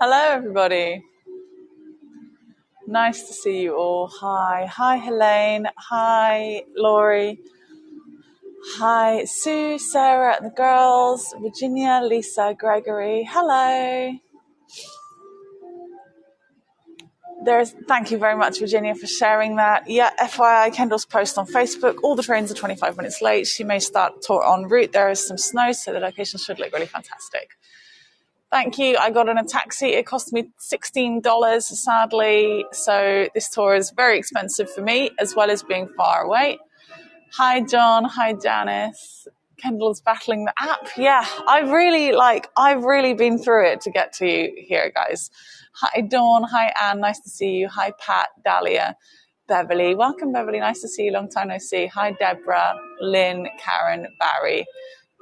Hello, everybody. Nice to see you all. Hi. Hi, Helene. Hi, Laurie. Hi, Sue, Sarah, and the girls. Virginia, Lisa, Gregory. Hello. Thank you very much, Virginia, for sharing that. Yeah, FYI, Kendall's post on Facebook. All the trains are 25 minutes late. She may start tour en route. There is some snow, so the location should look really fantastic. Thank you. I got in a taxi. It cost me $16, sadly. So this tour is very expensive for me, as well as being far away. Hi, John. Hi, Janice. Kendall's battling the app. Yeah, I've really been through it to get to you here, guys. Hi, Dawn. Hi, Anne. Nice to see you. Hi, Pat, Dahlia, Beverly. Welcome, Beverly. Nice to see you. Long time no see. Hi, Deborah, Lynn, Karen, Barry.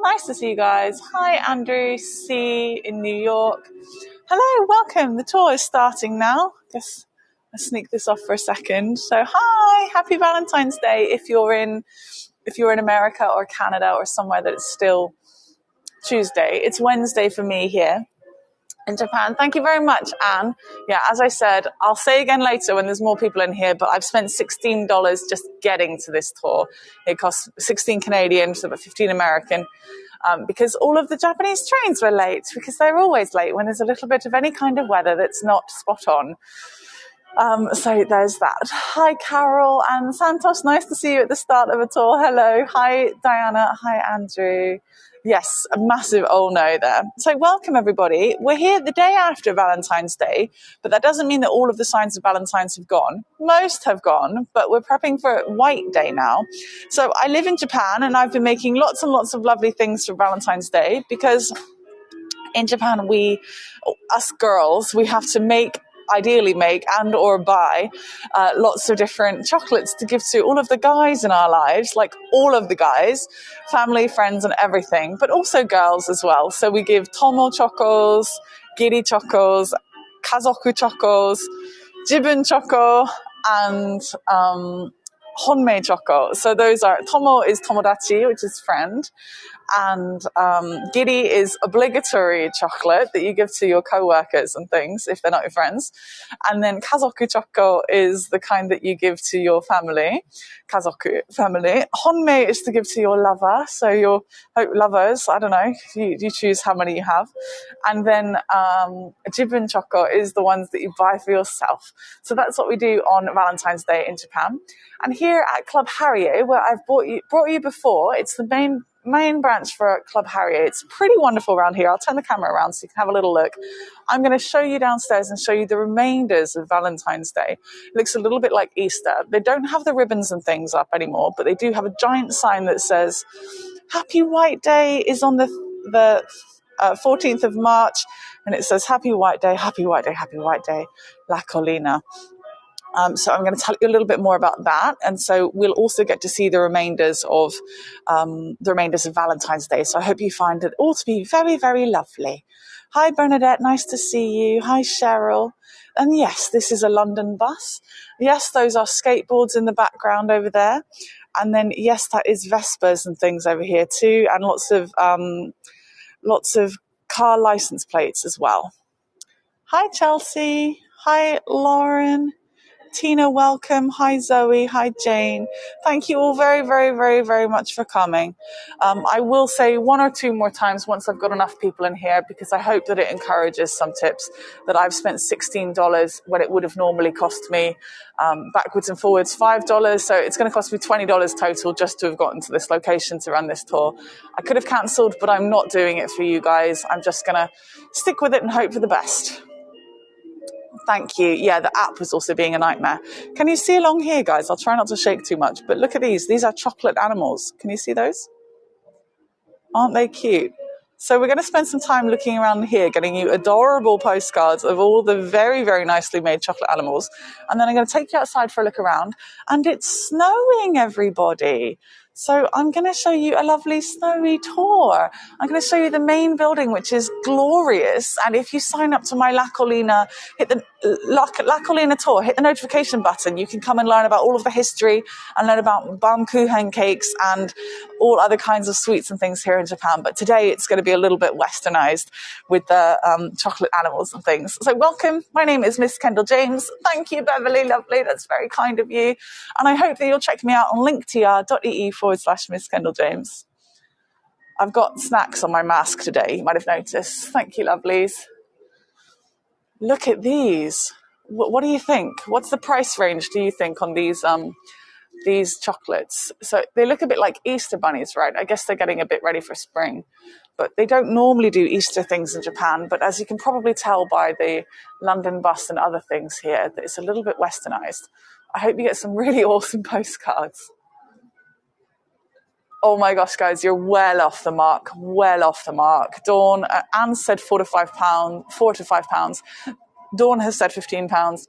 Nice to see you guys. Hi, Andrew C. in New York. Hello, welcome. The tour is starting now. Guess I'll sneak this off for a second. So, hi, happy Valentine's Day if you're in America or Canada or somewhere that it's still Tuesday. It's Wednesday for me here in Japan. Thank you very much, Anne. Yeah, as I said, I'll say again later when there's more people in here, but I've spent $16 just getting to this tour. It costs 16 Canadian, so about 15 American, because all of the Japanese trains were late, because they're always late when there's a little bit of any kind of weather that's not spot on. So there's that. Hi, Carol and Santos. Nice to see you at the start of a tour. Hello. Hi, Diana. Hi, Andrew. Yes, a massive oh no there. So welcome, everybody. We're here the day after Valentine's Day, but that doesn't mean that all of the signs of Valentine's have gone. Most have gone, but we're prepping for White Day now. So I live in Japan, and I've been making lots and lots of lovely things for Valentine's Day, because in Japan, us girls, we have to ideally make and or buy lots of different chocolates to give to all of the guys in our lives, like all of the guys, family, friends, and everything, but also girls as well. So we give tomo chocos, giri chocos, kazoku chocos, jibun choco, and honmei choco. So those are, tomo is tomodachi, which is friend, and giri is obligatory chocolate that you give to your co-workers and things if they're not your friends. And then kazoku choco is the kind that you give to your family, kazoku family. Honmei is to give to your lover, so your lovers, I don't know, you choose how many you have. And then jibun choco is the ones that you buy for yourself. So that's what we do on Valentine's Day in Japan. And here at Club Harrier, where I've brought you before, it's the main branch for Club Harrier. It's pretty wonderful around here. I'll turn the camera around so you can have a little look. I'm going to show you downstairs and show you the remainders of Valentine's Day. It looks a little bit like Easter. They don't have the ribbons and things up anymore, but they do have a giant sign that says, Happy White Day is on the 14th of March, and it says, Happy White Day, Happy White Day, Happy White Day, La Collina. So I'm going to tell you a little bit more about that, and so we'll also get to see the remainders of Valentine's Day. So I hope you find it all to be very, very lovely. Hi, Bernadette. Nice to see you. Hi, Cheryl. And yes, this is a London bus. Yes, those are skateboards in the background over there. And then yes, that is Vespers and things over here too, and lots of car license plates as well. Hi, Chelsea. Hi, Lauren. Tina, welcome. Hi, Zoe. Hi, Jane. Thank you all very, very, very, very much for coming. I will say one or two more times once I've got enough people in here, because I hope that it encourages some tips, that I've spent $16 when it would have normally cost me backwards and forwards $5. So it's going to cost me $20 total just to have gotten to this location to run this tour. I could have cancelled, but I'm not doing it for you guys. I'm just going to stick with it and hope for the best. Thank you. Yeah, the app was also being a nightmare. Can you see along here, guys? I'll try not to shake too much, but look at these. These are chocolate animals. Can you see those? Aren't they cute? So we're going to spend some time looking around here, getting you adorable postcards of all the very, very nicely made chocolate animals. And then I'm going to take you outside for a look around. And it's snowing, everybody. So I'm going to show you a lovely snowy tour. I'm going to show you the main building, which is glorious. And if you sign up to my La Collina, hit the La Collina tour, hit the notification button. You can come and learn about all of the history and learn about Baumkuchen cakes and all other kinds of sweets and things here in Japan. But today it's going to be a little bit westernized with the chocolate animals and things. So welcome. My name is MissKendalJames. Thank you, Beverly. Lovely. That's very kind of you. And I hope that you'll check me out on linktr.ee/MissKendalJames. I've got snacks on my mask today. You might have noticed. Thank you, lovelies. Look at these. What do you think? What's the price range, do you think, on these chocolates? So they look a bit like Easter bunnies, right? I guess they're getting a bit ready for spring. But they don't normally do Easter things in Japan. But as you can probably tell by the London bus and other things here, that it's a little bit westernized. I hope you get some really awesome postcards. Oh my gosh, guys, you're well off the mark. Well off the mark. Dawn, Anne said £4 to £5. Dawn has said £15.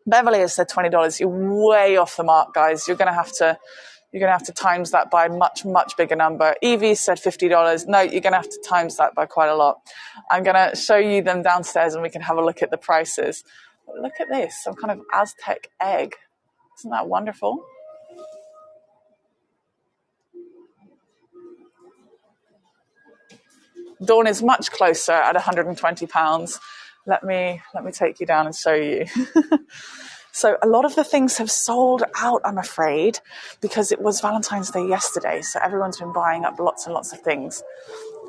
Beverly has said $20. You're way off the mark, guys. You're gonna have to times that by a much, much bigger number. Evie said $50. No, you're gonna have to times that by quite a lot. I'm gonna show you them downstairs and we can have a look at the prices. But look at this, some kind of Aztec egg. Isn't that wonderful? Dawn is much closer at £120. Let me take you down and show you. So a lot of the things have sold out, I'm afraid, because it was Valentine's Day yesterday. So everyone's been buying up lots and lots of things.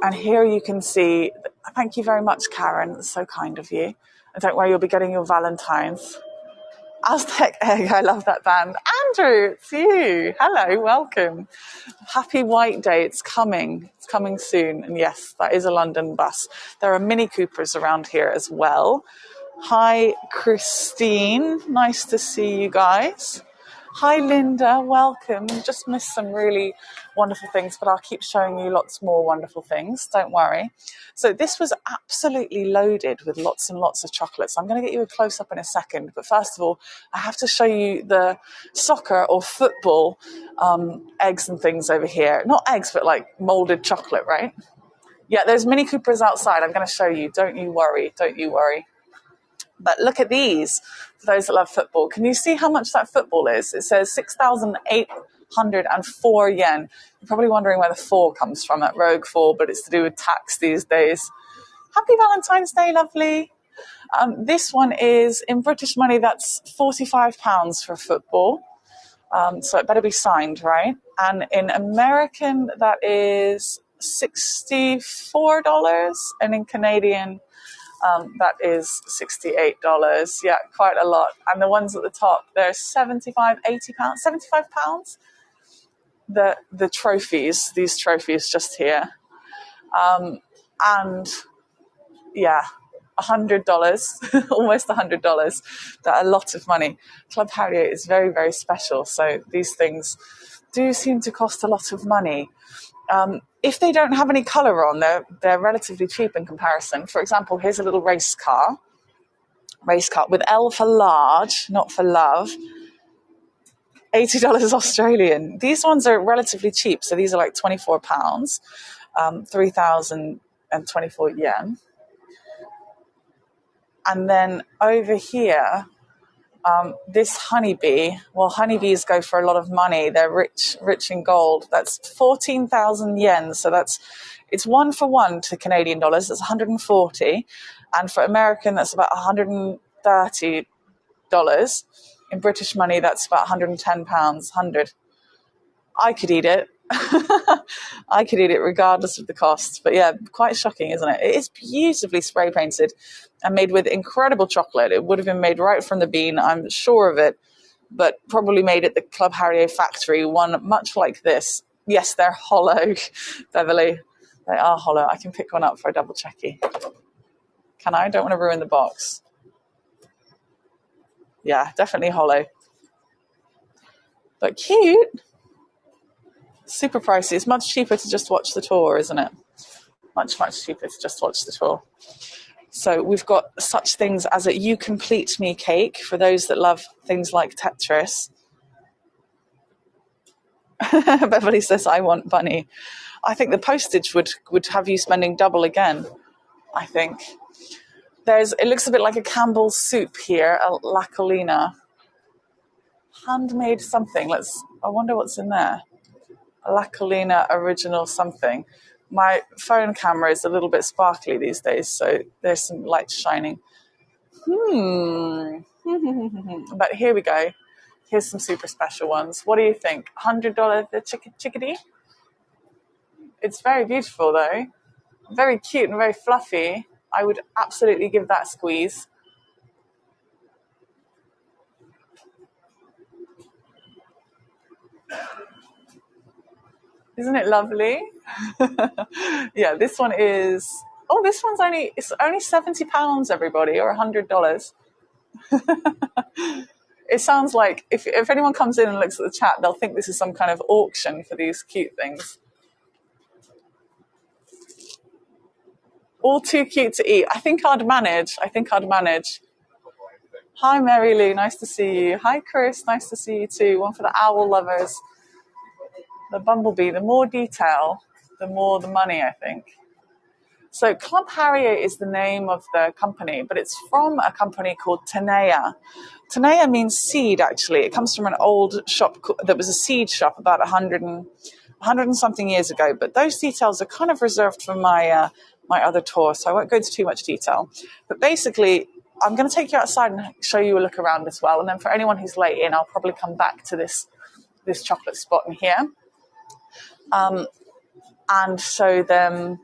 And here you can see, thank you very much, Karen. That's so kind of you. And don't worry, you'll be getting your Valentines. Aztec Egg, I love that band. Andrew, it's you. Hello, welcome. Happy White Day, it's coming. It's coming soon. And yes, that is a London bus. There are Mini Coopers around here as well. Hi, Christine. Nice to see you guys. Hi, Linda. Welcome. Just missed some really wonderful things, but I'll keep showing you lots more wonderful things. Don't worry. So this was absolutely loaded with lots and lots of chocolates. I'm going to get you a close-up in a second. But first of all, I have to show you the soccer or football eggs and things over here. Not eggs, but like molded chocolate, right? Yeah, there's Mini Coopers outside. I'm going to show you. Don't you worry. Don't you worry. But look at these, for those that love football. Can you see how much that football is? It says 6,804 yen. You're probably wondering where the 4 comes from, that rogue 4, but it's to do with tax these days. Happy Valentine's Day, lovely. This one is, in British money, that's £45 for football. So it better be signed, right? And in American, that is $64. And in Canadian, that is $68. Yeah, quite a lot. And the ones at the top, they're £75, £80, £75. The trophies, these trophies just here. And yeah, $100, almost $100. That's a lot of money. Club Harrier is very, very special. So these things do seem to cost a lot of money. If they don't have any colour on, they're relatively cheap in comparison. For example, here's a little race car with L for large, not for love. $80 Australian. These ones are relatively cheap. So these are like £24, 3,024 yen. And then over here, this honeybee, well, honeybees go for a lot of money. They're rich in gold. That's 14,000 yen. So it's 1 for 1 to Canadian dollars. That's 140. And for American, that's about $130. In British money, that's about £110, 100. I could eat it. I could eat it regardless of the cost. But yeah, quite shocking, isn't it? It is beautifully spray painted and made with incredible chocolate. It would have been made right from the bean, I'm sure of it, but probably made at the Club Harrier factory, one much like this. Yes, they're hollow, Beverly. They are hollow. I can pick one up for a double checky. Can I? Don't want to ruin the box. Yeah, definitely hollow. But cute. Super pricey. It's much cheaper to just watch the tour, isn't it? Much, much cheaper to just watch the tour. So we've got such things as a You Complete Me cake for those that love things like Tetris. Beverly says, I want bunny. I think the postage would have you spending double again, I think. It looks a bit like a Campbell's soup here, a La Collina. Handmade something. I wonder what's in there. A La Collina original something. My phone camera is a little bit sparkly these days, so there's some light shining. But here we go. Here's some super special ones. What do you think? $100 the chickadee? It's very beautiful though. Very cute and very fluffy. I would absolutely give that a squeeze. Isn't it lovely? Yeah, this one is... Oh, this one's only £70, everybody, or $100. It sounds like if anyone comes in and looks at the chat, they'll think this is some kind of auction for these cute things. All too cute to eat. I think I'd manage. Hi, Mary Lou. Nice to see you. Hi, Chris. Nice to see you too. One for the owl lovers. The bumblebee. The more detail, the more the money, I think. So Club Harrier is the name of the company, but it's from a company called Tenea. Tenea means seed, actually. It comes from an old shop that was a seed shop about 100 and something years ago. But those details are kind of reserved for my other tour, so I won't go into too much detail. But basically, I'm going to take you outside and show you a look around as well. And then for anyone who's late in, I'll probably come back to this chocolate spot in here and show them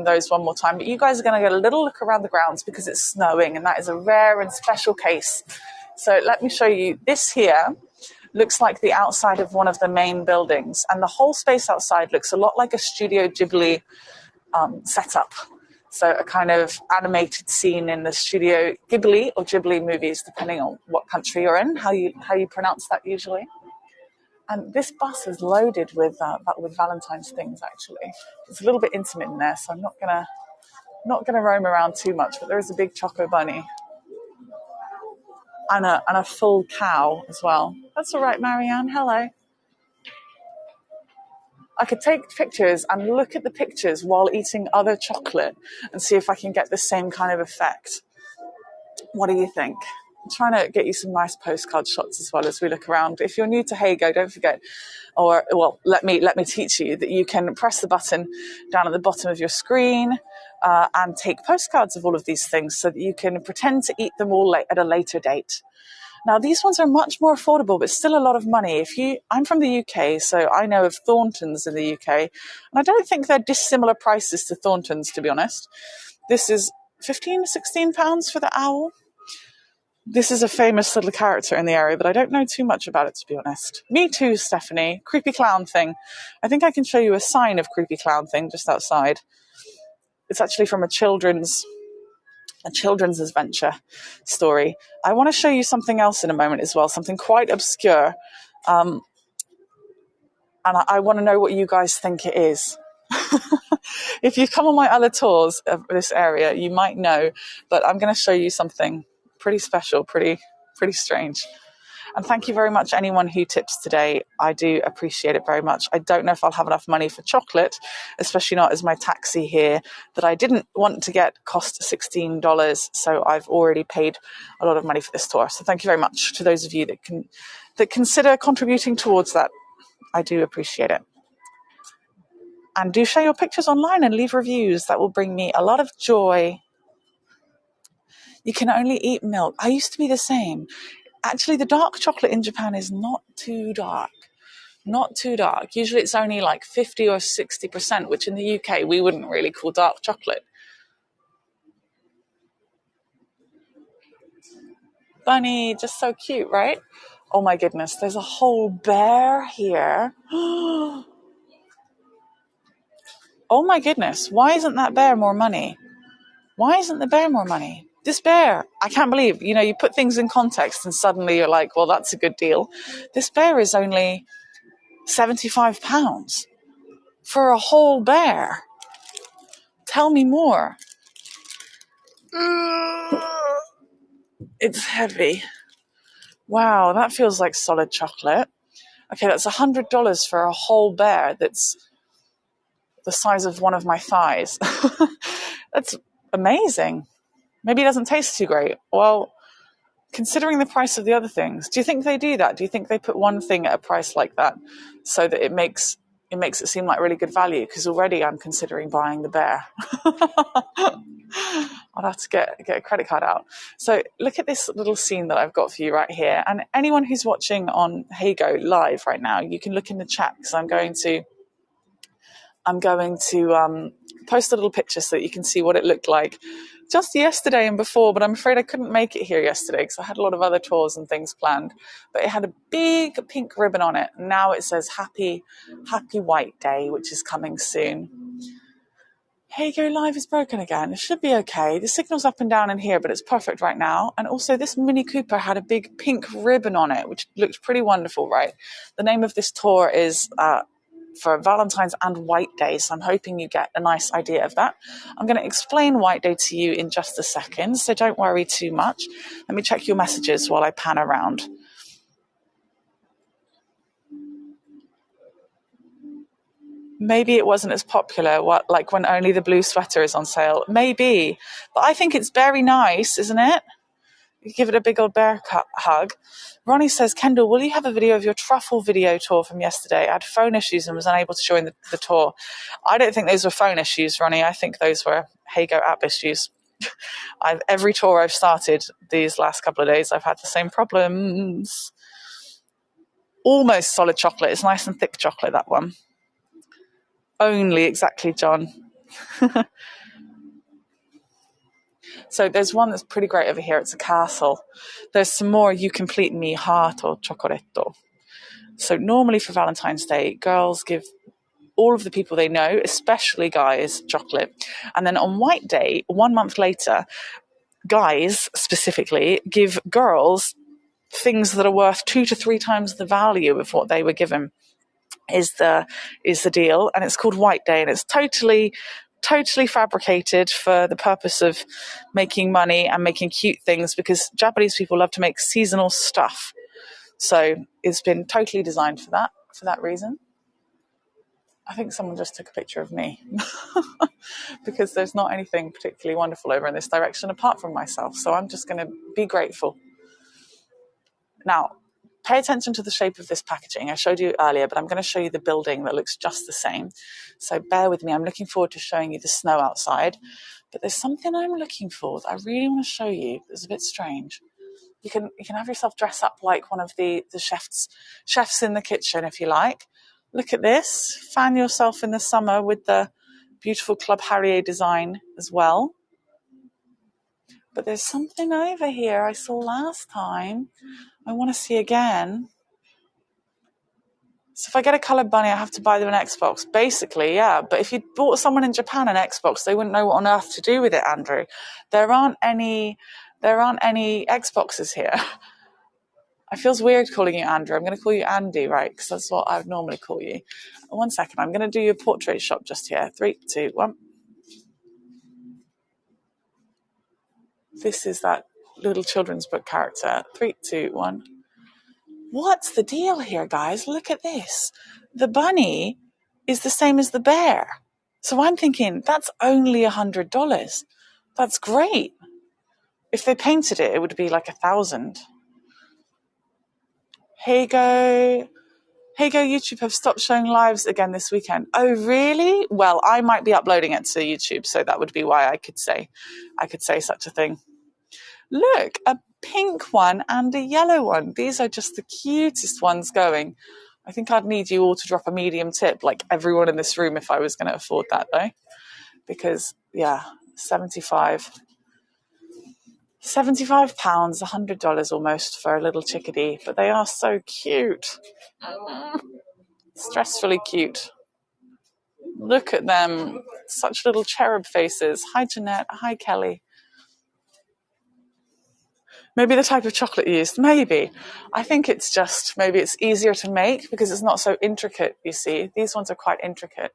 those one more time. But you guys are going to get a little look around the grounds because it's snowing, and that is a rare and special case. So let me show you. This here looks like the outside of one of the main buildings, and the whole space outside looks a lot like a Studio Ghibli setup. So a kind of animated scene in the Studio Ghibli or Ghibli movies, depending on what country you're in, how you pronounce that usually. And this bus is loaded with Valentine's things. Actually, it's a little bit intimate in there, so I'm not gonna roam around too much. But there is a big choco bunny and a full cow as well. That's all right, Marianne. Hello. I could take pictures and look at the pictures while eating other chocolate and see if I can get the same kind of effect. What do you think? I'm trying to get you some nice postcard shots as well as we look around. If you're new to Heygo, don't forget, let me teach you that you can press the button down at the bottom of your screen and take postcards of all of these things so that you can pretend to eat them all at a later date. Now, these ones are much more affordable, but still a lot of money. I'm from the UK, so I know of Thorntons in the UK, and I don't think they're dissimilar prices to Thorntons, to be honest. This is £16 for the owl. This is a famous little character in the area, but I don't know too much about it, to be honest. Me too, Stephanie. Creepy clown thing. I think I can show you a sign of creepy clown thing just outside. It's actually from a children's adventure story. I want to show you something else in a moment as well, something quite obscure. And I want to know what you guys think it is. If you've come on my other tours of this area, you might know, but I'm going to show you something pretty special, pretty strange. And thank you very much, anyone who tips today. I do appreciate it very much. I don't know if I'll have enough money for chocolate, especially not as my taxi here that I didn't want to get cost $16. So I've already paid a lot of money for this tour. So thank you very much to those of you that consider contributing towards that. I do appreciate it. And do share your pictures online and leave reviews. That will bring me a lot of joy. You can only eat milk. I used to be the same. Actually, the dark chocolate in Japan is not too dark. Not too dark. Usually it's only like 50 or 60%, which in the UK we wouldn't really call dark chocolate. Bunny, just so cute, right? Oh my goodness, there's a whole bear here. Oh my goodness, why isn't that bear more money? Why isn't the bear more money? This bear, I can't believe, you put things in context and suddenly you're like, well, that's a good deal. This bear is only £75 for a whole bear. Tell me more. It's heavy. Wow, that feels like solid chocolate. Okay, that's $100 for a whole bear that's the size of one of my thighs. That's amazing. Maybe it doesn't taste too great. Well, considering the price of the other things, do you think they do that? Do you think they put one thing at a price like that so that it makes it seem like really good value? Because already I'm considering buying the bear. I'll have to get a credit card out. So look at this little scene that I've got for you right here. And anyone who's watching on Heygo live right now, you can look in the chat because I'm going to post a little picture so that you can see what it looked like just yesterday and before, but I'm afraid I couldn't make it here yesterday because I had a lot of other tours and things planned. But it had a big pink ribbon on it. Now it says Happy White Day, which is coming soon. Heygo Live is broken again. It should be okay. The signal's up and down in here, but it's perfect right now. And also this Mini Cooper had a big pink ribbon on it, which looked pretty wonderful, right? The name of this tour is for Valentines and White Day, so I'm hoping you get a nice idea of that. I'm going to explain White Day to you in just a second, so don't worry too much. Let me check your messages while I pan around. Maybe it wasn't as popular, like when only the blue sweater is on sale. Maybe. But I think it's very nice, isn't it? You give it a big old bear hug. Ronnie says, Kendall, will you have a video of your truffle video tour from yesterday? I had phone issues and was unable to join the tour. I don't think those were phone issues, Ronnie. I think those were Heygo app issues. Every tour I've started these last couple of days, I've had the same problems. Almost solid chocolate. It's nice and thick chocolate, that one. Only, exactly, John. So there's one that's pretty great over here. It's a castle. There's some more You Complete Me heart or chocoretto. So normally for Valentine's Day, girls give all of the people they know, especially guys, chocolate. And then on White Day, 1 month later, guys specifically give girls things that are worth 2 to 3 times the value of what they were given. Is the deal, and it's called White Day, and it's totally fabricated for the purpose of making money and making cute things, because Japanese people love to make seasonal stuff. So it's been totally designed for that reason. I think someone just took a picture of me because there's not anything particularly wonderful over in this direction apart from myself. So I'm just going to be grateful. Now, pay attention to the shape of this packaging. I showed you earlier, but I'm going to show you the building that looks just the same. So bear with me. I'm looking forward to showing you the snow outside. But there's something I'm looking for that I really want to show you. It's a bit strange. You can have yourself dress up like one of the chefs in the kitchen if you like. Look at this. Fan yourself in the summer with the beautiful Club Harrier design as well. But there's something over here I saw last time I want to see again. So if I get a coloured bunny, I have to buy them an Xbox. Basically, yeah. But if you bought someone in Japan an Xbox, they wouldn't know what on earth to do with it, Andrew. There aren't any Xboxes here. It feels weird calling you Andrew. I'm going to call you Andy, right? Because that's what I would normally call you. 1 second. I'm going to do your portrait shot just here. 3, 2, 1. This is that little children's book character. 3, 2, 1. What's the deal here, guys? Look at this. The bunny is the same as the bear. So I'm thinking, that's only $100. That's great. If they painted it, it would be like 1,000. Heygo YouTube have stopped showing lives again this weekend. Oh, really? Well, I might be uploading it to YouTube, so that would be why I could say such a thing. Look, a pink one and a yellow one. These are just the cutest ones going. I think I'd need you all to drop a medium tip, like everyone in this room, if I was going to afford that, though. Because, yeah, £75, $100 almost for a little chickadee. But they are so cute. Stressfully cute. Look at them. Such little cherub faces. Hi, Jeanette. Hi, Kelly. Maybe the type of chocolate used. Maybe. I think it's just, maybe it's easier to make because it's not so intricate, you see. These ones are quite intricate.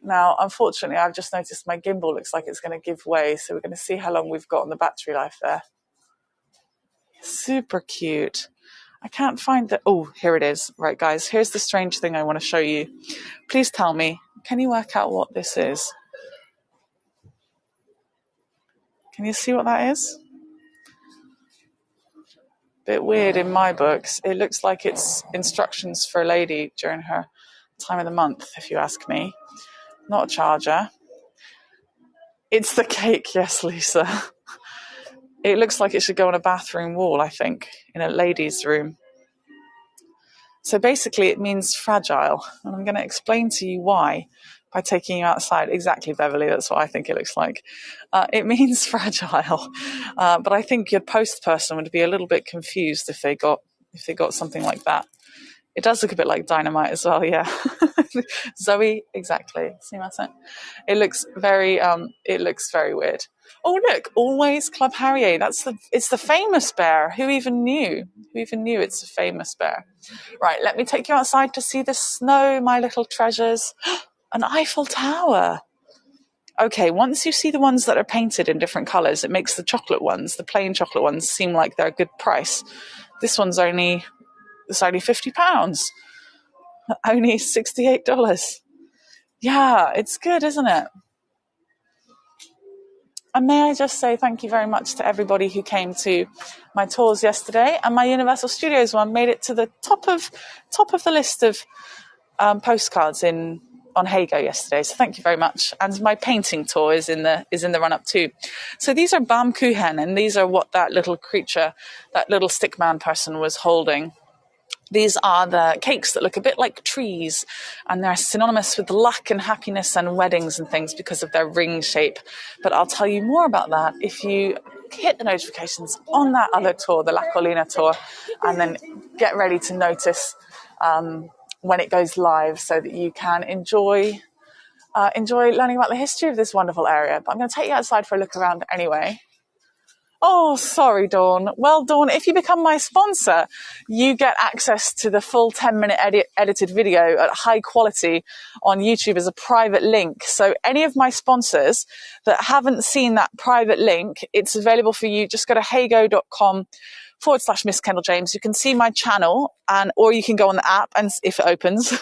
Now, unfortunately, I've just noticed my gimbal looks like it's going to give way, so we're going to see how long we've got on the battery life there. Super cute. I can't find the... Oh, here it is. Right, guys, here's the strange thing I want to show you. Please tell me, can you work out what this is? Can you see what that is? Bit weird in my books. It looks like it's instructions for a lady during her time of the month, if you ask me. Not a charger. It's the cake, yes, Lisa. It looks like it should go on a bathroom wall, I think, in a lady's room. So basically it means fragile, and I'm going to explain to you why by taking you outside. Exactly, Beverly, that's what I think it looks like. It means fragile, but I think your post person would be a little bit confused if they got something like that. It does look a bit like dynamite as well, yeah. Zoe, exactly. See what I'm saying? It looks very weird. Oh, look, always Club Harrier. It's the famous bear. Who even knew? Who even knew it's a famous bear? Right, let me take you outside to see the snow, my little treasures. An Eiffel Tower. Okay, once you see the ones that are painted in different colours, it makes the plain chocolate ones, seem like they're a good price. This one's only £50. Only $68. Yeah, it's good, isn't it? And may I just say thank you very much to everybody who came to my tours yesterday, and my Universal Studios one made it to the top of the list of postcards on Heygo yesterday. So thank you very much. And my painting tour is in the run up too. So these are Baumkuchen, and these are what that little creature, that little stickman person was holding. These are the cakes that look a bit like trees, and they're synonymous with luck and happiness and weddings and things because of their ring shape. But I'll tell you more about that if you hit the notifications on that other tour, the La Collina tour, and then get ready to notice when it goes live so that you can enjoy learning about the history of this wonderful area. But I'm going to take you outside for a look around anyway. Oh, sorry, Dawn. Well, Dawn, if you become my sponsor, you get access to the full 10-minute edited video at high quality on YouTube as a private link. So any of my sponsors that haven't seen that private link, it's available for you. Just go to heygo.com/MissKendalJames. You can see my channel, or you can go on the app, and if it opens,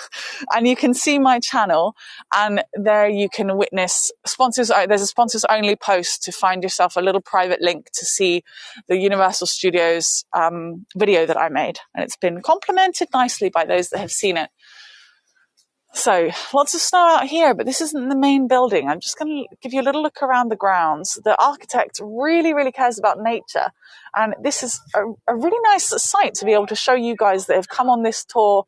and you can see my channel, and there you can witness sponsors. There's a sponsors only post to find yourself a little private link to see the Universal Studios video that I made, and it's been complimented nicely by those that have seen it. So lots of snow out here, but this isn't the main building. I'm just going to give you a little look around the grounds. The architect really, really cares about nature. And this is a really nice site to be able to show you guys that have come on this tour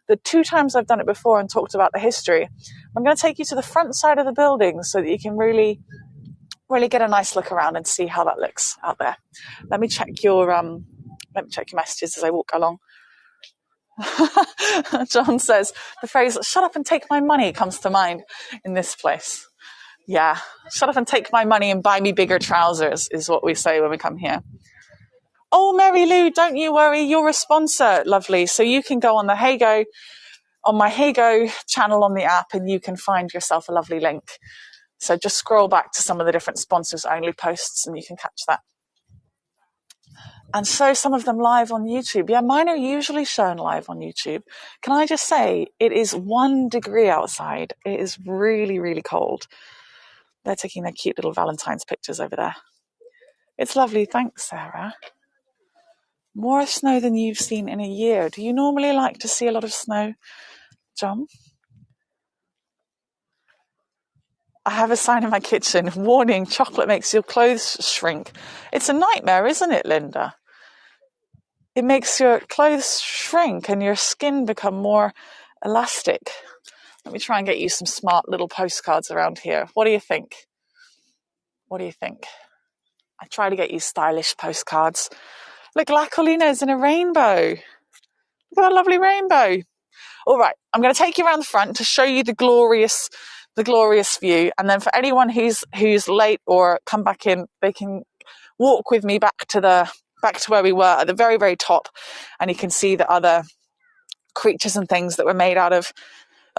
the 2 times I've done it before and talked about the history. I'm going to take you to the front side of the building so that you can really get a nice look around and see how that looks out there. Let me check your messages as I walk along. John says the phrase "shut up and take my money" comes to mind in this place. Yeah, shut up and take my money and buy me bigger trousers is what we say when we come here. Oh, Mary Lou, don't you worry, you're a sponsor. Lovely. So you can go on my Heygo channel on the app, and you can find yourself a lovely link. So just scroll back to some of the different sponsors only posts and you can catch that. And so some of them live on YouTube. Yeah, mine are usually shown live on YouTube. Can I just say, it is 1 degree outside. It is really, really cold. They're taking their cute little Valentine's pictures over there. It's lovely. Thanks, Sarah. More snow than you've seen in a year. Do you normally like to see a lot of snow, John? I have a sign in my kitchen. Warning, chocolate makes your clothes shrink. It's a nightmare, isn't it, Linda? It makes your clothes shrink and your skin become more elastic. Let me try and get you some smart little postcards around here. What do you think? What do you think? I try to get you stylish postcards. Look, La Collina is in a rainbow. Look at that lovely rainbow. All right, I'm going to take you around the front to show you the glorious view. And then for anyone who's late or come back in, they can walk with me back to where we were at the very, very top, and you can see the other creatures and things that were made out of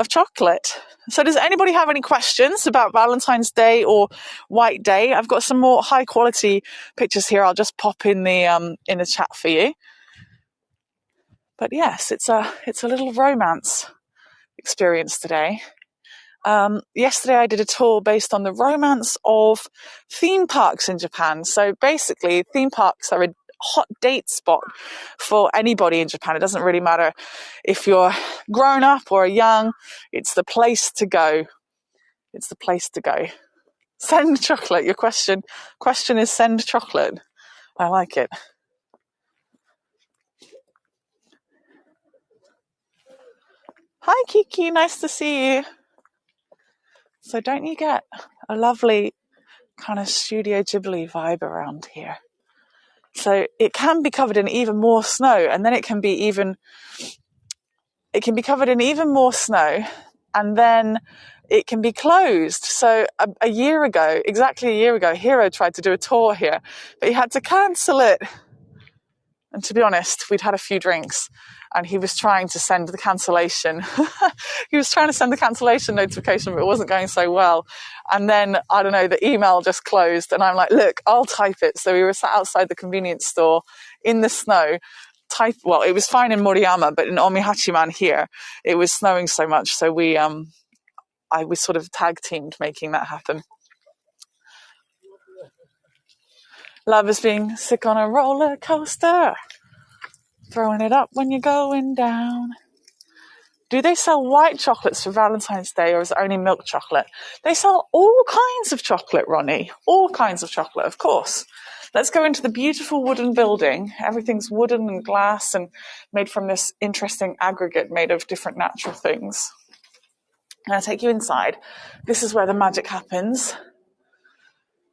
chocolate. So does anybody have any questions about Valentine's Day or White Day? I've got some more high quality pictures here. I'll just pop in the chat for you. But yes, it's a little romance experience today. Yesterday I did a tour based on the romance of theme parks in Japan. So basically, theme parks are a hot date spot for anybody in Japan. It doesn't really matter if you're grown up or young. It's the place to go. It's the place to go. Send chocolate. Your question is send chocolate. I like it. Hi, Kiki. Nice to see you. So don't you get a lovely kind of Studio Ghibli vibe around here? So it can be covered in even more snow, and then it can be covered in even more snow, and then it can be closed. So exactly a year ago, Hero tried to do a tour here, but he had to cancel it. And to be honest, we'd had a few drinks and he was trying to send the cancellation. He was trying to send the cancellation notification, but it wasn't going so well. And then, I don't know, the email just closed. And I'm like, look, I'll type it. So we were sat outside the convenience store in the snow. Well, it was fine in Moriyama, but in Omihachiman here, it was snowing so much. So we sort of tag teamed making that happen. Love is being sick on a roller coaster, throwing it up when you're going down. Do they sell white chocolates for Valentine's Day, or is it only milk chocolate? They sell all kinds of chocolate, Ronnie. All kinds of chocolate, of course. Let's go into the beautiful wooden building. Everything's wooden and glass and made from this interesting aggregate made of different natural things. I'm going to take you inside. This is where the magic happens.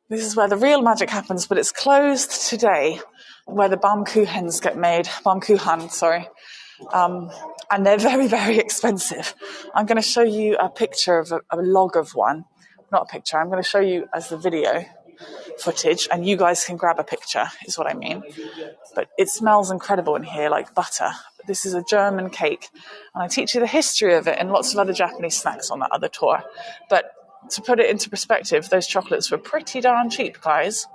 This is where the real magic happens, but it's closed today, where the Baumkuchens get made. Baumkuchen, sorry. And they're very, very expensive. I'm going to show you a picture of a log of one. Not a picture, I'm going to show you as the video footage, and you guys can grab a picture, is what I mean. But it smells incredible in here, like butter. This is a German cake, and I teach you the history of it and lots of other Japanese snacks on that other tour. But to put it into perspective, those chocolates were pretty darn cheap, guys,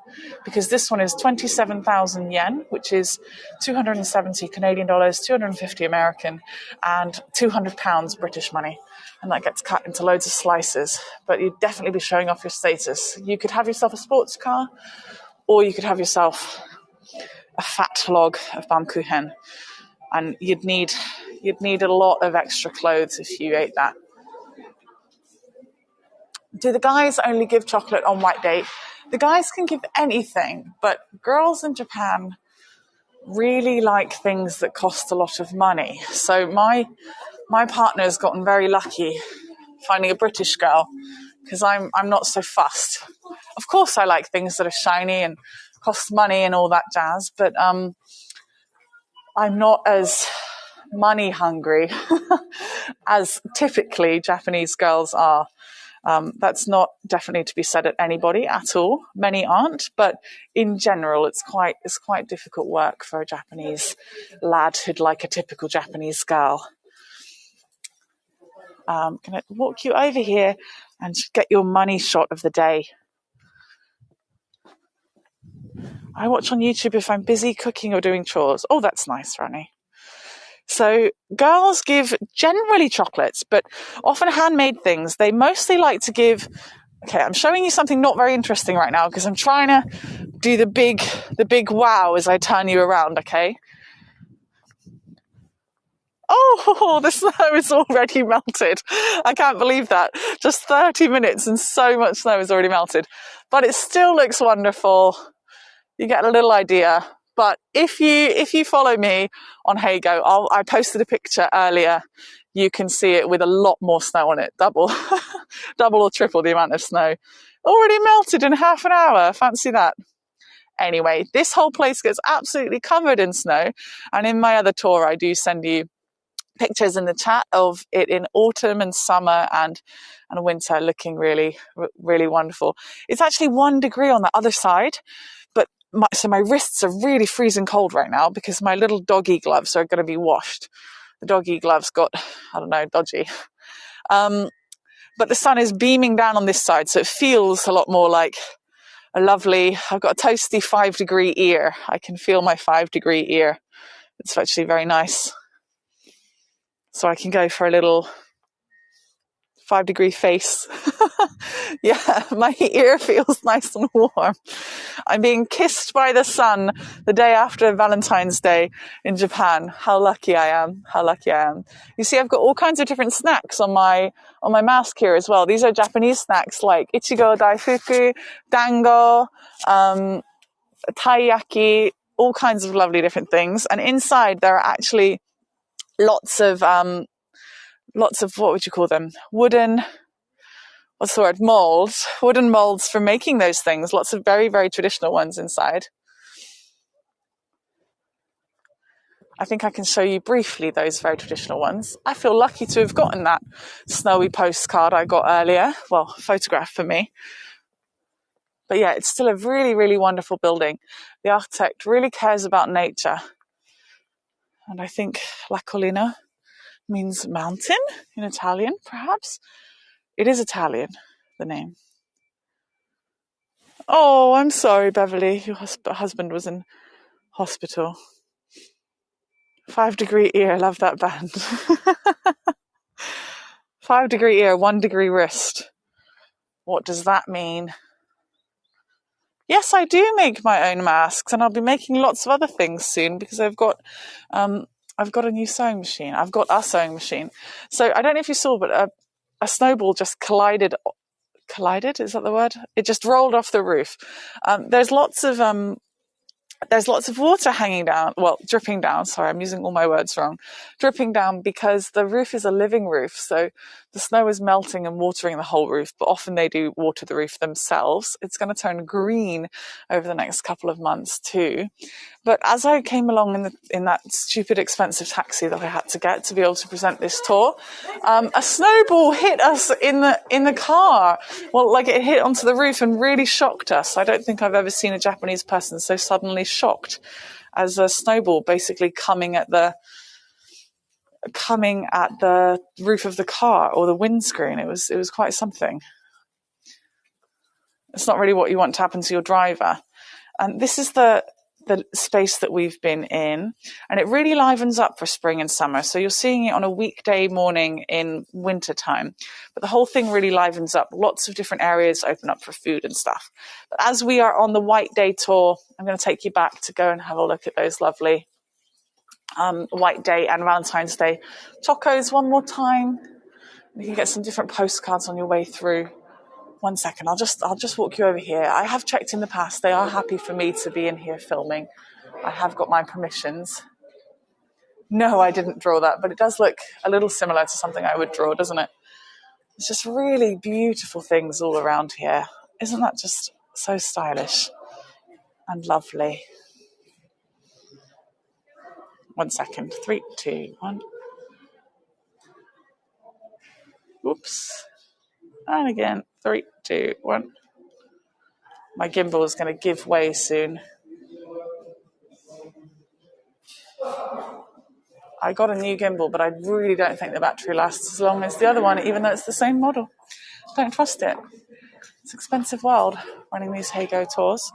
because this one is 27,000 yen, which is 270 Canadian dollars, 250 American, and 200 pounds British money. And that gets cut into loads of slices. But you'd definitely be showing off your status. You could have yourself a sports car, or you could have yourself a fat log of Baumkuchen. And you'd need a lot of extra clothes if you ate that. Do the guys only give chocolate on white date? The guys can give anything, but girls in Japan really like things that cost a lot of money. So my partner's gotten very lucky finding a British girl, because I'm not so fussed. Of course I like things that are shiny and cost money and all that jazz, but I'm not as money hungry as typically Japanese girls are. That's not definitely to be said at anybody at all. Many aren't, but in general, it's quite difficult work for a Japanese lad who'd like a typical Japanese girl. I'm going to walk you over here and get your money shot of the day. I watch on YouTube if I'm busy cooking or doing chores. Oh, that's nice, Ronnie. So girls give generally chocolates, but often handmade things. They mostly like to give... Okay, I'm showing you something not very interesting right now because I'm trying to do the big wow as I turn you around, okay? Oh, the snow is already melted. I can't believe that. Just 30 minutes and so much snow is already melted. But it still looks wonderful. You get a little idea. But if you follow me on Heygo, I posted a picture earlier. You can see it with a lot more snow on it. Double or triple the amount of snow. Already melted in half an hour. Fancy that. Anyway, this whole place gets absolutely covered in snow. And in my other tour, I do send you pictures in the chat of it in autumn and summer and winter, looking really, really wonderful. It's actually 1 degree on the other side, but so my wrists are really freezing cold right now because my little doggy gloves are going to be washed. The doggy gloves got, I don't know, dodgy. But the sun is beaming down on this side, so it feels a lot more like a lovely, I've got a toasty 5-degree ear. I can feel my 5-degree ear. It's actually very nice. So I can go for a little 5-degree face. Yeah, my ear feels nice and warm. I'm being kissed by the sun the day after Valentine's Day in Japan. How lucky I am. How lucky I am. You see, I've got all kinds of different snacks on my mask here as well. These are Japanese snacks like ichigo daifuku, dango, taiyaki, all kinds of lovely different things. And inside there are actually lots of what would you call them? Wooden molds. Wooden molds for making those things. Lots of very, very traditional ones inside. I think I can show you briefly those very traditional ones. I feel lucky to have gotten that snowy postcard I got earlier. Well, photograph for me. But yeah, it's still a really, really wonderful building. The architect really cares about nature. And I think La Collina means mountain in Italian, perhaps. It is Italian, the name. Oh, I'm sorry, Beverly. Your husband was in hospital. 5-degree ear, love that band. 5-degree ear, 1-degree wrist. What does that mean? Yes, I do make my own masks, and I'll be making lots of other things soon because I've got a new sewing machine. I've got a sewing machine. So I don't know if you saw, but a snowball just collided. Collided? Is that the word? It just rolled off the roof. There's lots of water hanging down, well, dripping down. Sorry, I'm using all my words wrong. Dripping down because the roof is a living roof. So the snow is melting and watering the whole roof, but often they do water the roof themselves. It's going to turn green over the next couple of months too. But as I came along in that stupid expensive taxi that I had to get to be able to present this tour, a snowball hit us in the car. Well, like it hit onto the roof and really shocked us. I don't think I've ever seen a Japanese person so suddenly shocked as a snowball basically coming at the roof of the car or the windscreen. It was quite something. It's not really what you want to happen to your driver. And this is the space that we've been in, and it really livens up for spring and summer. So you're seeing it on a weekday morning in winter time, but the whole thing really livens up. Lots of different areas open up for food and stuff. But as we are on the White Day tour, I'm going to take you back to go and have a look at those lovely White Day and Valentine's Day tacos one more time. You can get some different postcards on your way through. 1 second, I'll just walk you over here. I have checked in the past. They are happy for me to be in here filming. I have got my permissions. No, I didn't draw that, but it does look a little similar to something I would draw, doesn't it? It's just really beautiful things all around here. Isn't that just so stylish and lovely? 1 second. 3, 2, 1. Whoops. And again. 3, 2, 1. My gimbal is going to give way soon. I got a new gimbal, but I really don't think the battery lasts as long as the other one, even though it's the same model. Don't trust it. It's an expensive world running these Heygo tours.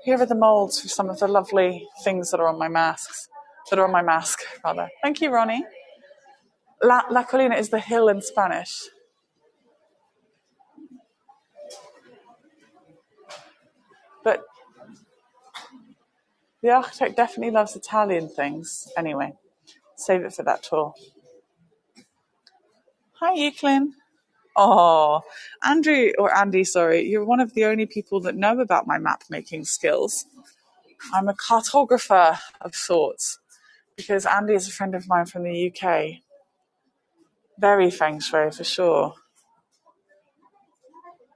Here are the molds for some of the lovely things that are on my masks. That are on my mask, rather. Thank you, Ronnie. La Collina is the hill in Spanish. But the architect definitely loves Italian things. Anyway, save it for that tour. Hi, Euclid. Oh, Andy, sorry. You're one of the only people that know about my map making skills. I'm a cartographer of sorts because Andy is a friend of mine from the UK. Very feng shui for sure.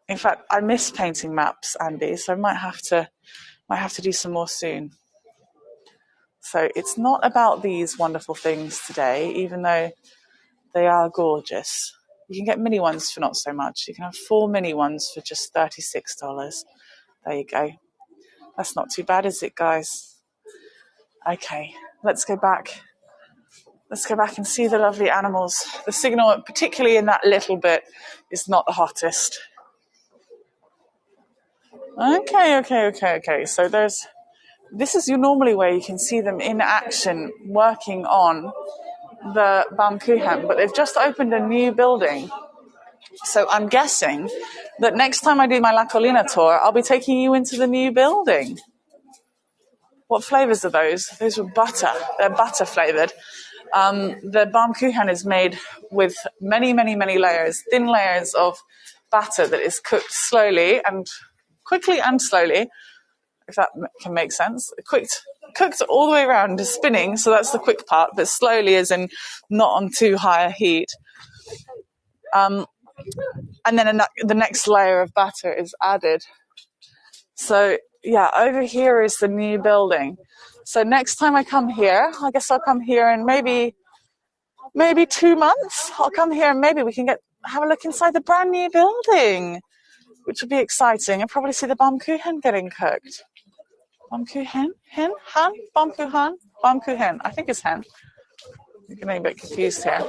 In fact, I miss painting maps, Andy, so I might have to do some more soon. So it's not about these wonderful things today, even though they are gorgeous. You can get mini ones for not so much. You can have 4 mini ones for just $36. There you go. That's not too bad, is it, guys? Okay, let's go back. Let's go back and see the lovely animals. The signal, particularly in that little bit, is not the hottest. Okay. So this is normally where you can see them in action working on the Baumkuchen, but they've just opened a new building So I'm guessing that next time I do my La Collina tour, I'll be taking you into the new building. What flavors are those? Those were butter. They're butter flavored. The Baumkuchen is made with many, many, many layers, thin layers of batter that is cooked slowly and quickly and slowly, if that can make sense. Cooked all the way around, spinning, so that's the quick part, but slowly as in not on too high a heat. And then the next layer of batter is added. So yeah, over here is the new building. So next time I come here, I guess I'll come here in maybe 2 months. I'll come here and maybe we can have a look inside the brand new building, which will be exciting, and probably see the Baumkuchen getting cooked. Baumkuchen? Hen? Han? Baumkuchen? Baumkuchen. I think it's hen. I'm getting a bit confused here.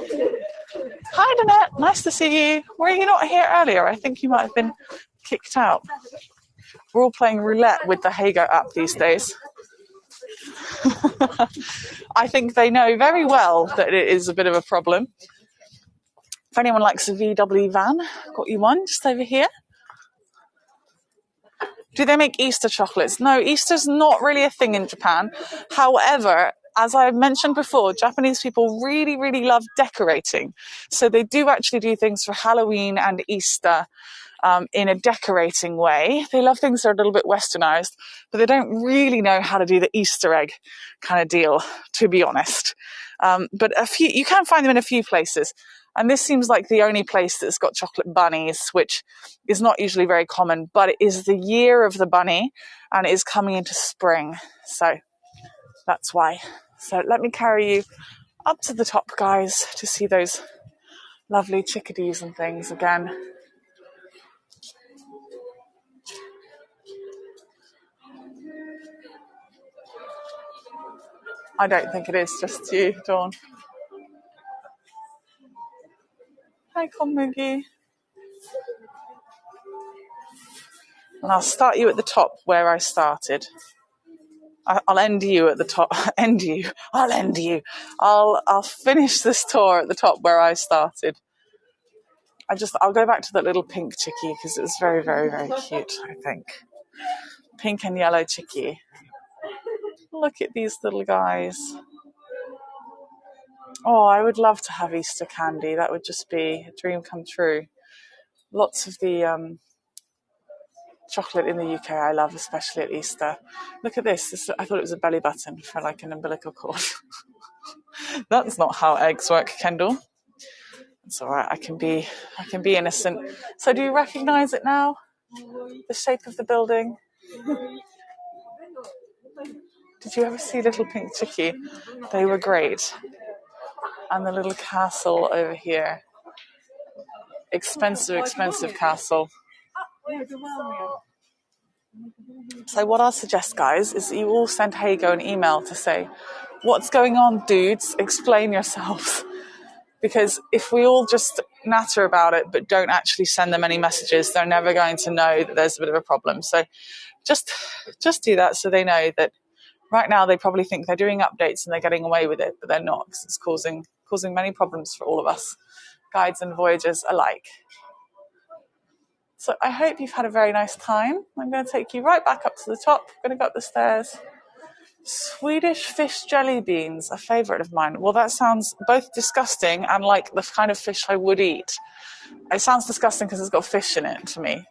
Hi, Danette. Nice to see you. Were you not here earlier? I think you might have been kicked out. We're all playing roulette with the Heygo app these days. I think they know very well that it is a bit of a problem. If anyone likes a VW van, got you one just over here. Do they make Easter chocolates? No, Easter's not really a thing in Japan. However, as I mentioned before, Japanese people really, really love decorating. So they do actually do things for Halloween and Easter in a decorating way. They love things that are a little bit westernized, but they don't really know how to do the Easter egg kind of deal, to be honest. But you can find them in a few places. And this seems like the only place that's got chocolate bunnies, which is not usually very common, but it is the year of the bunny and it is coming into spring. So that's why. So let me carry you up to the top, guys, to see those lovely chickadees and things again. I don't think it is just you, Dawn. Hi, Konmugi. And I'll start you at the top where I started. I'll end you at the top. I'll end you. I'll finish this tour at the top where I started. I'll go back to that little pink chickie because it was very, very, very cute, I think. Pink and yellow chickie. Look at these little guys. Oh, I would love to have Easter candy. That would just be a dream come true. Lots of the chocolate in the UK I love, especially at Easter. Look at this. I thought it was a belly button for like an umbilical cord. That's not how eggs work, Kendall. It's all right. I can be innocent. So do you recognise it now? The shape of the building? Did you ever see Little Pink Chickie? They were great. And the little castle over here. Expensive castle. So what I'll suggest, guys, is that you all send Heygo an email to say, what's going on, dudes? Explain yourselves. Because if we all just natter about it but don't actually send them any messages, they're never going to know that there's a bit of a problem. So just do that so they know that right now they probably think they're doing updates and they're getting away with it, but they're not, because it's causing many problems for all of us, guides and voyagers alike. So I hope you've had a very nice time. I'm going to take you right back up to the top. I'm going to go up the stairs. Swedish fish jelly beans, a favourite of mine. Well, that sounds both disgusting and like the kind of fish I would eat. It sounds disgusting because it's got fish in it to me.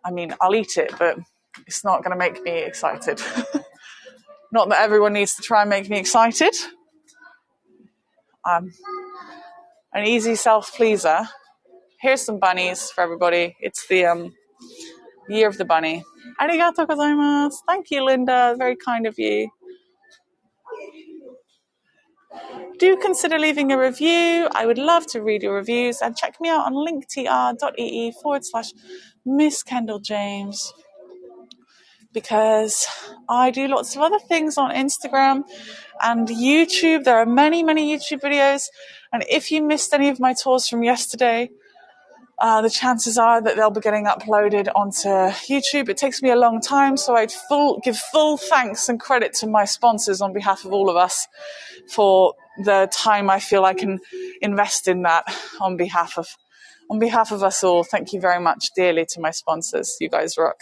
I'll eat it, but it's not going to make me excited. Not that everyone needs to try and make me excited. An easy self-pleaser. Here's some bunnies for everybody. It's the year of the bunny. Arigatou gozaimasu. Thank you, Linda. Very kind of you. Do consider leaving a review. I would love to read your reviews. And check me out on linktr.ee/MissKendalJames. Because I do lots of other things on Instagram and YouTube. There are many, many YouTube videos. And if you missed any of my tours from yesterday, the chances are that they'll be getting uploaded onto YouTube. It takes me a long time, so I'd give full thanks and credit to my sponsors on behalf of all of us for the time I feel I can invest in that on behalf of On behalf of us all, thank you very much dearly to my sponsors. You guys rock.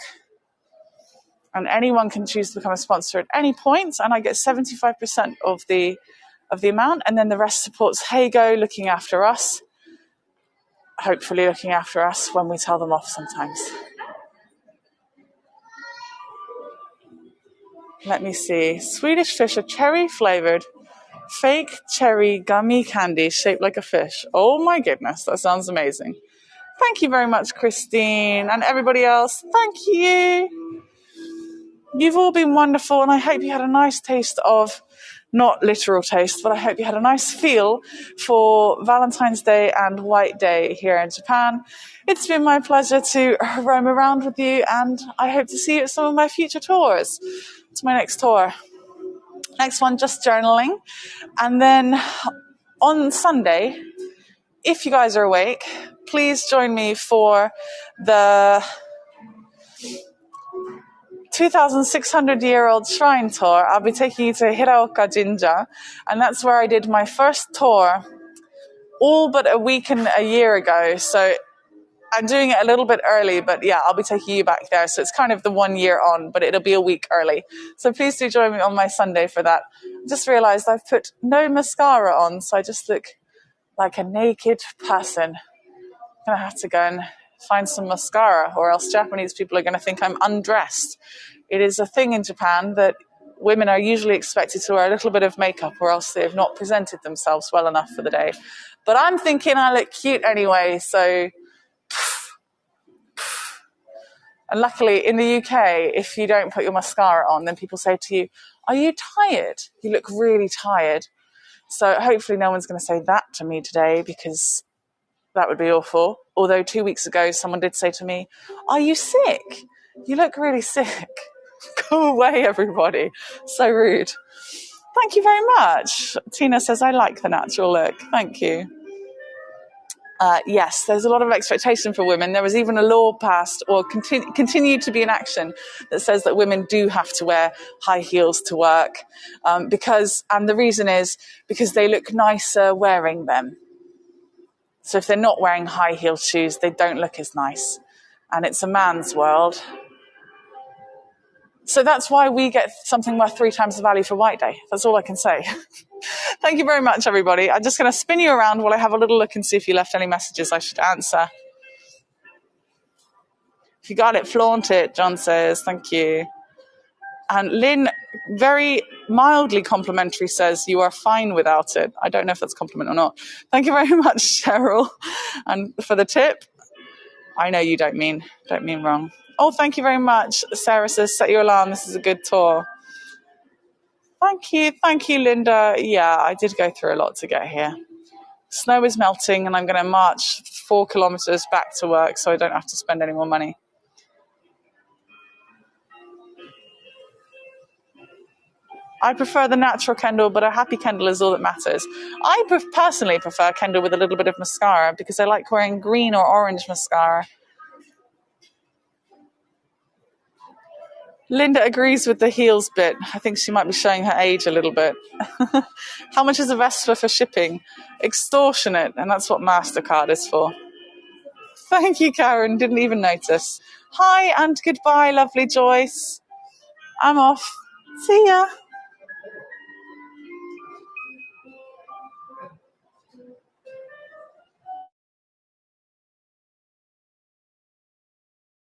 And anyone can choose to become a sponsor at any point, and I get 75% of the amount, and then the rest supports Heygo looking after us, hopefully looking after us when we tell them off sometimes. Let me see. Swedish fish are cherry flavored, fake cherry gummy candy shaped like a fish. Oh my goodness, that sounds amazing. Thank you very much, Christine, and everybody else. Thank you. You've all been wonderful, and I hope you had a nice taste of, not literal taste, but I hope you had a nice feel for Valentine's Day and White Day here in Japan. It's been my pleasure to roam around with you, and I hope to see you at some of my future tours. It's my next tour. Next one, just journaling. And then on Sunday, if you guys are awake, please join me for the 2,600-year-old shrine tour. I'll be taking you to Hiraoka Jinja, and that's where I did my first tour all but a week and a year ago. So I'm doing it a little bit early, but yeah, I'll be taking you back there. So it's kind of the 1 year on, but it'll be a week early. So please do join me on my Sunday for that. I just realized I've put no mascara on, so I just look like a naked person. I'm going to have to go and find some mascara, or else Japanese people are going to think I'm undressed. It is a thing in Japan that women are usually expected to wear a little bit of makeup, or else they have not presented themselves well enough for the day. But I'm thinking I look cute anyway, so... And luckily, in the UK, if you don't put your mascara on, then people say to you, "Are you tired? You look really tired." So hopefully no one's going to say that to me today, because that would be awful. Although 2 weeks ago, someone did say to me, "Are you sick? You look really sick." Go away, everybody. So rude. Thank you very much. Tina says, "I like the natural look." Thank you. Yes, there's a lot of expectation for women. There was even a law passed, or continued to be in action, that says that women do have to wear high heels to work, and the reason is because they look nicer wearing them. So if they're not wearing high heel shoes, they don't look as nice. And it's a man's world. So that's why we get something worth 3 times the value for White Day. That's all I can say. Thank you very much, everybody. I'm just going to spin you around while I have a little look and see if you left any messages I should answer. If you got it, flaunt it, John says. Thank you. And Lynn, very mildly complimentary, says, "You are fine without it." I don't know if that's a compliment or not. Thank you very much, Cheryl. And for the tip, I know you don't mean wrong. Oh, thank you very much. Sarah says, "Set your alarm. This is a good tour." Thank you, Linda. Yeah, I did go through a lot to get here. Snow is melting, and I'm going to march 4 kilometers back to work so I don't have to spend any more money. I prefer the natural Kendall, but a happy Kendall is all that matters. I personally prefer Kendall with a little bit of mascara, because I like wearing green or orange mascara. Linda agrees with the heels bit. I think she might be showing her age a little bit. How much is a Vespa for shipping? Extortionate, and that's what MasterCard is for. Thank you, Karen. Didn't even notice. Hi and goodbye, lovely Joyce. I'm off. See ya.